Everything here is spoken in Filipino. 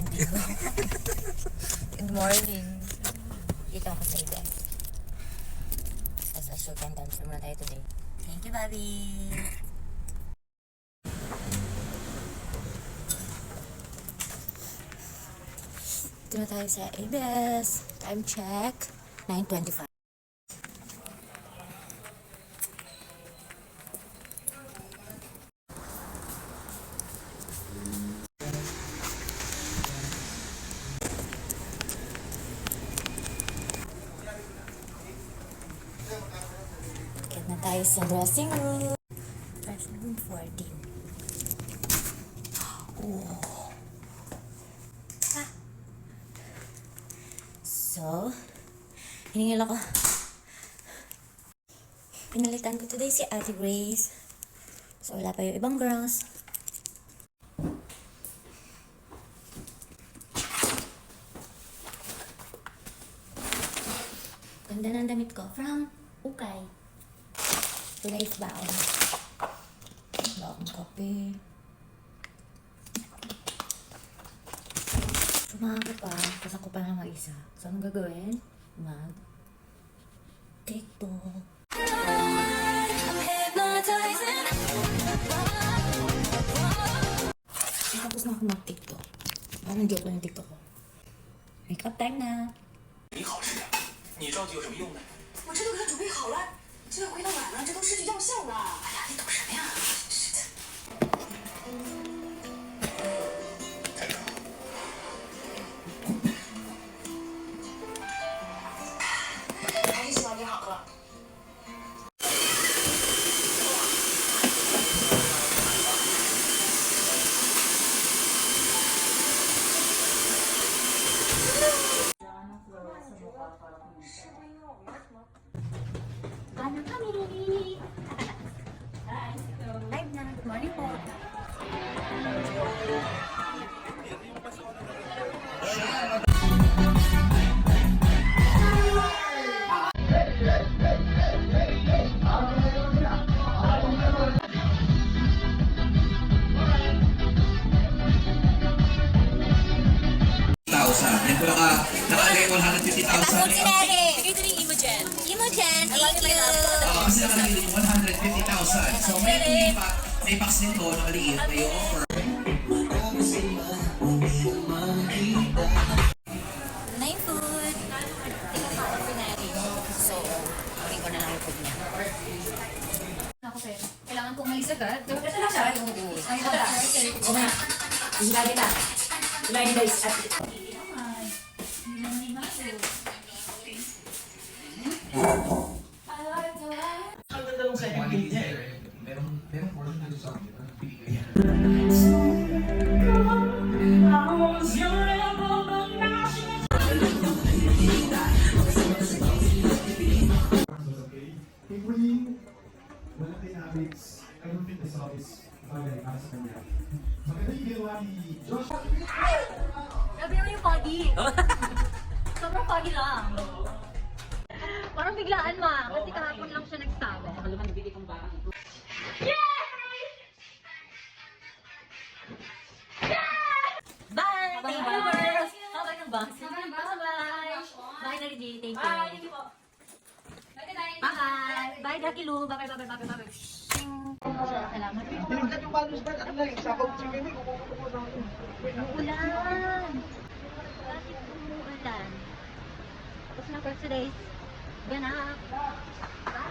baby ko. Good morning. Dito ako sa ide. As you can dance muna tayo today. Thank you, Bobby. Dito na tayo sa ABS. Time check. 9:25. Get na tayo sa dressing room. Dressing room 14. Oh. Ah. So, hiningil ako. Pinalitan ko today si Ate Grace. So, wala pa yung ibang girls. Ganda ng damit ko from Ukay. Today's baon. Baon kape. Sumaga pa. Kasi ako pa lang mag-isa. So, anong gagawin? TikTok. Tapos na ako mag-TikTok. Parang joke lang yung TikTok ko. Makeup time na. 你考试，你着急有什么用呢？我这都给他准备好了，这回到晚了，这都失去药效了。哎呀，你懂什么呀？真是的。开始。还是希望你好喝。Anong kami? Live na. Good morning po. Yan po nakalagay 150,000. Tapos si Nere. Bigay ito ng Imogen. Imogen, thank you. Kasi nakalagay 150,000. So may box nito nakaliit na yung offer. Nine food. Tingnan pa ako si Nere. So, kunin ko na lang yung food niya. Ako pero, kailangan kong umalis agad. Ito na siya. Ay, wala. Okay. Hilali na. Hilali na is at... Ang ganda ng second page niya eh. Merong portion na sa akin. Walang dynamics. I don't think the song is bagay para sa kanya. Maganda yung ginawa ni Josh. Grabe naman yung foggy. Sobrang foggy lang. Parang biglaan kasi kahapon lang siya nagsabi. Bye! Thank you, girls. Okay ng box. Bye-bye. Bye, Nari G. Thank you. Bye-bye. Bye, Ducky Lou. Bye-bye. Salamat. Tinignan yung values ba? Ano na yung sakot si Mimi? Umuulan. Bakit umuulan? Tapos na for today's ganap. Bye.